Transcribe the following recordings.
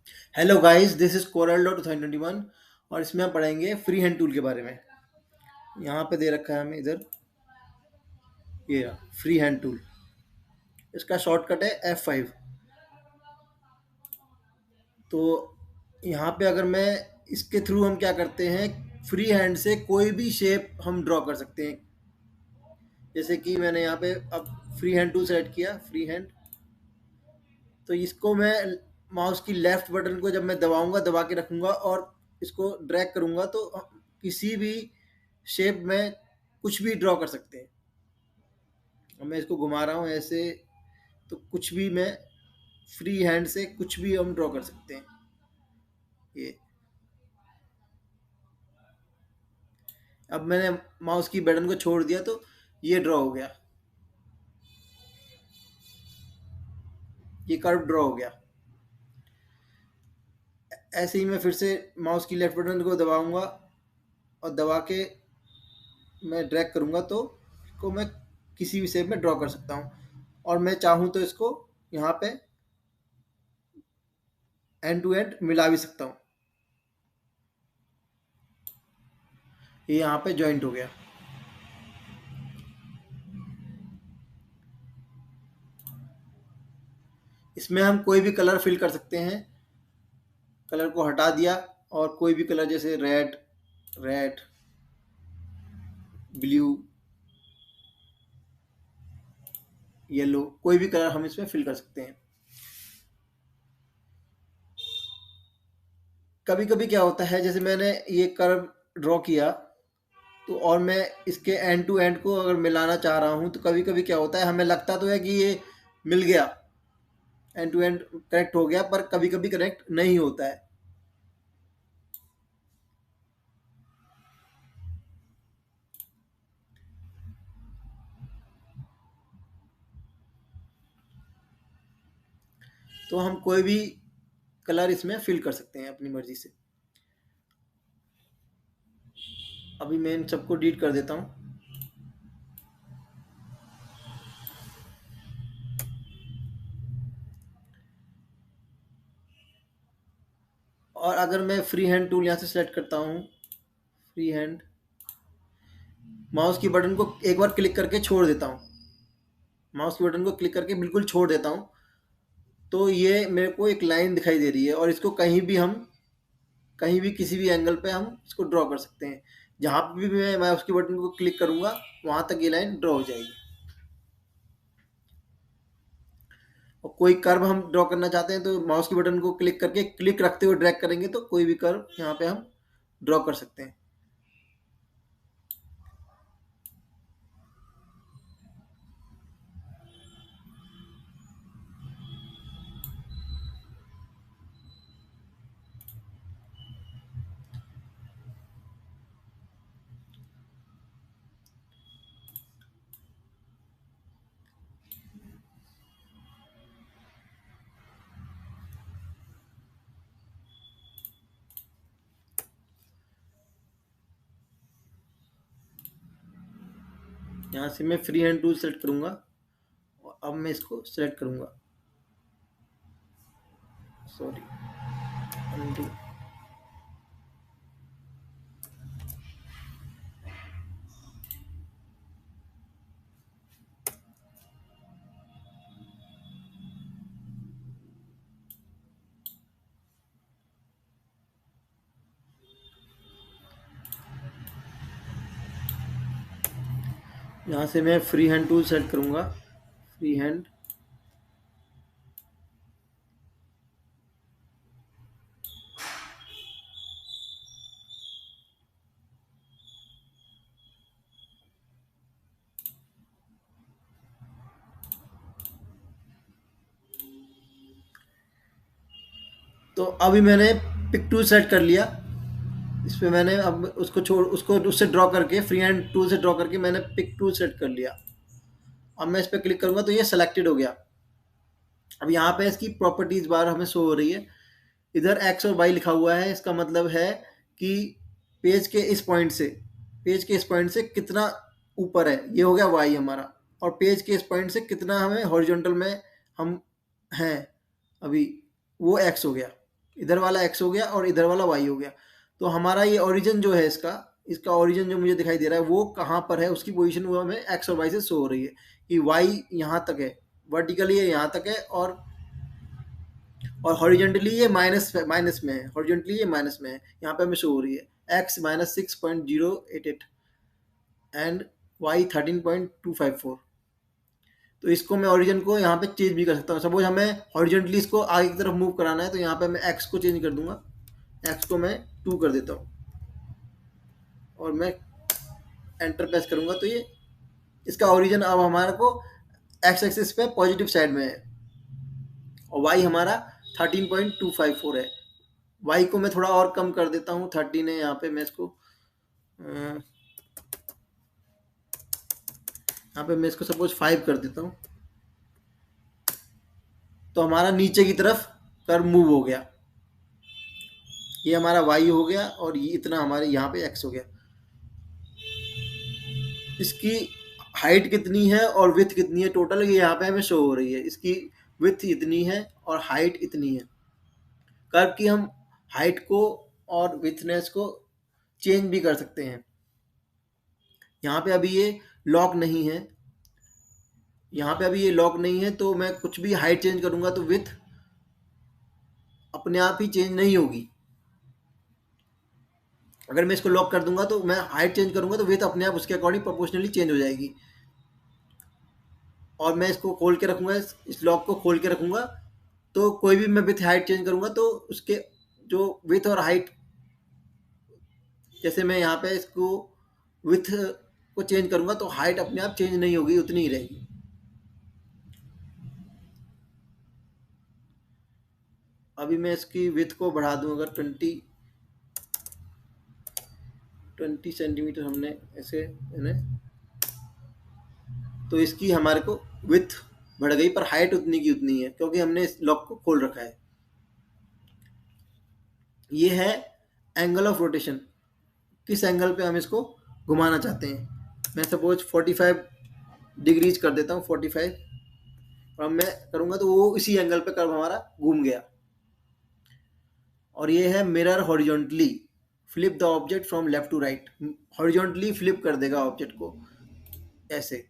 Hello guys, this is coral dot 2021 और इसमें हम पढ़ेंगे फ्री हैंड टूल के बारे में। यहाँ पे दे रखा है हमें इधर, ये फ्री हैंड टूल। इसका शॉर्टकट है F5। तो यहाँ पे अगर मैं इसके थ्रू हम क्या करते हैं, फ्री हैंड से कोई भी शेप हम ड्रॉ कर सकते हैं। जैसे कि मैंने यहाँ पे अब फ्री हैंड टूल सेलेक्ट किया, फ्री हैंड। तो इसको मैं माउस की लेफ्ट बटन को जब मैं दबाऊंगा, दबा के रखूंगा और इसको ड्रैग करूंगा तो किसी भी शेप में कुछ भी ड्रॉ कर सकते हैं। अब मैं इसको घुमा रहा हूँ ऐसे, तो कुछ भी मैं फ्री हैंड से कुछ भी हम ड्रॉ कर सकते हैं। ये अब मैंने माउस की बटन को छोड़ दिया तो ये ड्रॉ हो गया, ये कर्व ड्रॉ हो गया। ऐसे ही मैं फिर से माउस की लेफ्ट बटन को दबाऊंगा और दबा के मैं ड्रैग करूंगा तो इसको मैं किसी भी शेप में ड्रॉ कर सकता हूँ। और मैं चाहूँ तो इसको यहाँ पे एंड टू एंड मिला भी सकता हूँ। ये यहाँ पे जॉइंट हो गया। इसमें हम कोई भी कलर फिल कर सकते हैं। कलर को हटा दिया और कोई भी कलर जैसे रेड, रेड, ब्लू, येलो, कोई भी कलर हम इसमें फिल कर सकते हैं। कभी कभी क्या होता है, जैसे मैंने ये कर्व ड्रॉ किया तो और मैं इसके एंड टू एंड को अगर मिलाना चाह रहा हूँ तो कभी कभी क्या होता है, हमें लगता तो है कि ये मिल गया, एंड टू एंड कनेक्ट हो गया, पर कभी कभी कनेक्ट नहीं होता है। तो हम कोई भी कलर इसमें फिल कर सकते हैं अपनी मर्जी से। अभी मैं इन सबको डिलीट कर देता हूँ। और अगर मैं फ्री हैंड टूल यहाँ से सेलेक्ट करता हूँ, फ्री हैंड, माउस की बटन को एक बार क्लिक करके छोड़ देता हूँ, माउस की बटन को क्लिक करके बिल्कुल छोड़ देता हूँ, तो ये मेरे को एक लाइन दिखाई दे रही है और इसको कहीं भी हम, कहीं भी किसी भी एंगल पे हम इसको ड्रॉ कर सकते हैं। जहाँ पे भी मैं माउस की बटन को क्लिक करूँगा वहाँ तक ये लाइन ड्रॉ हो जाएगी। और कोई कर्व हम ड्रॉ करना चाहते हैं तो माउस की बटन को क्लिक करके, क्लिक रखते हुए ड्रैग करेंगे तो कोई भी कर्व यहाँ पे हम ड्रॉ कर सकते हैं। यहाँ से मैं फ्री हैंड टूल सेलेक्ट करूँगा और अब मैं इसको सेलेक्ट करूँगा, सॉरी, अनडू। यहाँ से मैं फ्री हैंड टूल सेलेक्ट करूँगा, फ्री हैंड। तो अभी मैंने पिक टूल सेलेक्ट कर लिया। इस पे मैंने अब उसको छोड़, उसको उससे ड्रॉ करके, फ्री हैंड टूल से ड्रॉ करके मैंने पिक टूल सेलेक्ट कर लिया। अब मैं इस पर क्लिक करूँगा तो ये सेलेक्टेड हो गया। अब यहाँ पे इसकी प्रॉपर्टीज बार हमें शो हो रही है। इधर एक्स और वाई लिखा हुआ है, इसका मतलब है कि पेज के इस पॉइंट से, पेज के इस पॉइंट से कितना ऊपर है, ये हो गया वाई हमारा। और पेज के इस पॉइंट से कितना हमें हॉरिजॉन्टल में हम हैं अभी, वो एक्स हो गया। इधर वाला x हो गया और इधर वाला y हो गया। तो हमारा ये ओरिजिन जो है इसका ओरिजिन जो मुझे दिखाई दे रहा है वो कहाँ पर है, उसकी पोजीशन वो हमें x और y से शो हो रही है कि y यहाँ तक है, वर्टिकली ये यहाँ तक है, और हॉरिजेंटली ये माइनस में है, हॉरिजेंटली ये माइनस में है, यहाँ पे हमें शो हो रही है x -6.088 एंड y 13.254। तो इसको मैं ओरिजिन को यहाँ पे चेंज भी कर सकता हूँ। सपोज हमें हॉरिजेंटली इसको आगे की तरफ मूव कराना है, तो यहाँ पे मैं x को चेंज कर दूंगा, x को मैं 2 कर देता हूँ और मैं एंटर प्रेस करूंगा, तो ये इसका ओरिजिन अब हमारे को x एक्सिस पे पॉजिटिव साइड में है और y हमारा 13.254 है। y को मैं थोड़ा और कम कर देता हूँ, 13 है यहाँ पे, मैं इसको सपोज 5 कर देता हूँ, तो हमारा नीचे की तरफ कर्व मूव हो गया। ये हमारा y हो गया और ये इतना हमारे यहाँ पे x हो गया। इसकी हाइट कितनी है और विथ कितनी है टोटल, ये यहाँ पे हमें शो हो रही है। इसकी विथ इतनी है और हाइट इतनी है। कर्व की हम हाइट को और विथनेस को चेंज भी कर सकते हैं। यहाँ पे अभी ये लॉक नहीं है, तो मैं कुछ भी हाइट चेंज करूंगा तो विथ अपने आप ही चेंज नहीं होगी। अगर मैं इसको लॉक कर दूंगा तो मैं हाइट चेंज करूंगा तो विथ अपने आप उसके अकॉर्डिंग प्रोपोर्शनली चेंज हो जाएगी। और मैं इसको खोल के रखूंगा, इस लॉक को खोल के रखूंगा, तो कोई भी मैं विथ हाइट चेंज करूंगा तो उसके जो विथ और हाइट, जैसे मैं यहाँ पे इसको विथ को चेंज करूंगा तो हाइट अपने आप चेंज नहीं होगी, उतनी ही रहेगी। अभी मैं इसकी विथ को बढ़ा दूं, अगर 20 सेंटीमीटर हमने ऐसे है, तो इसकी हमारे को विथ बढ़ गई पर हाइट उतनी की उतनी है, क्योंकि हमने इस लॉक को खोल रखा है। ये है एंगल ऑफ रोटेशन, किस एंगल पे हम इसको घुमाना चाहते हैं। मैं सपोज 45 डिग्रीज कर देता हूँ, 45, और मैं करूँगा तो वो इसी एंगल पे कर्व हमारा घूम गया। और ये है mirror horizontally, flip the object from left to right, horizontally flip कर देगा ऑब्जेक्ट को ऐसे।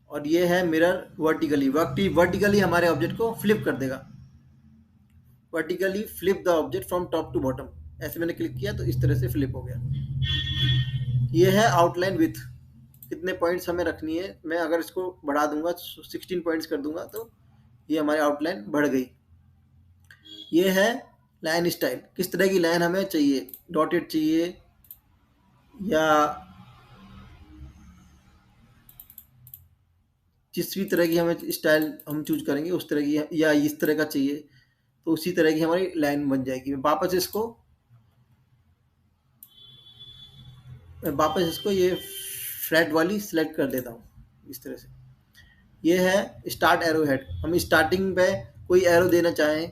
और ये है मिरर वर्टिकली, वर्टिकली हमारे ऑब्जेक्ट को फ्लिप कर देगा, vertically flip the object from top to bottom. ऐसे मैंने क्लिक किया तो इस तरह से फ्लिप हो गया। ये है आउटलाइन विथ, कितने पॉइंट्स हमें रखनी है। मैं अगर इसको बढ़ा दूंगा, 16 पॉइंट्स कर दूंगा, तो ये हमारी आउटलाइन बढ़ गई। ये है लाइन स्टाइल, किस तरह की लाइन हमें चाहिए, डॉटेड चाहिए या जिस भी तरह की हमें स्टाइल हम चूज करेंगे उस तरह की, या इस तरह का चाहिए तो उसी तरह की हमारी लाइन बन जाएगी। मैं वापस इसको ये फ्लैट वाली सिलेक्ट कर देता हूँ इस तरह से। ये है स्टार्ट एरो हेड, हम स्टार्टिंग पे कोई एरो देना चाहें,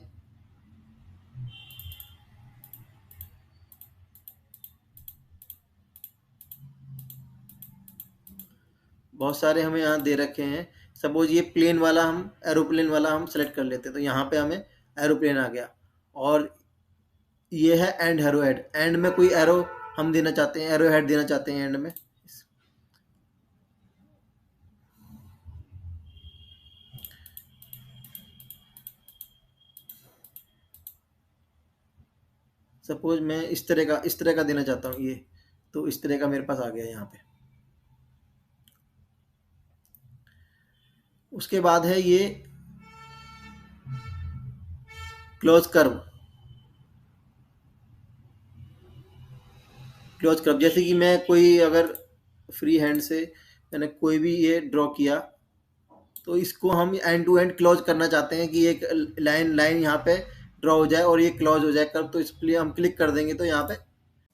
बहुत सारे हमें यहाँ दे रखे हैं। सपोज ये प्लेन वाला, हम एरोप्लेन वाला हम सेलेक्ट कर लेते हैं, तो यहाँ पे हमें एरोप्लेन आ गया। और ये है एंड एरो हेड, एंड में कोई एरो हम देना चाहते हैं, एरो हेड देना चाहते हैं एंड में। सपोज मैं इस तरह का देना चाहता हूँ, ये तो इस तरह का मेरे पास आ गया यहाँ पे। उसके बाद है ये क्लोज कर्व, जैसे कि मैं कोई अगर फ्री हैंड से मैंने कोई भी ये ड्रॉ किया, तो इसको हम एंड टू एंड क्लोज करना चाहते हैं कि एक लाइन यहाँ पे ड्रॉ हो जाए और ये क्लोज हो जाए कर्व, तो इसलिए हम क्लिक कर देंगे तो यहाँ पे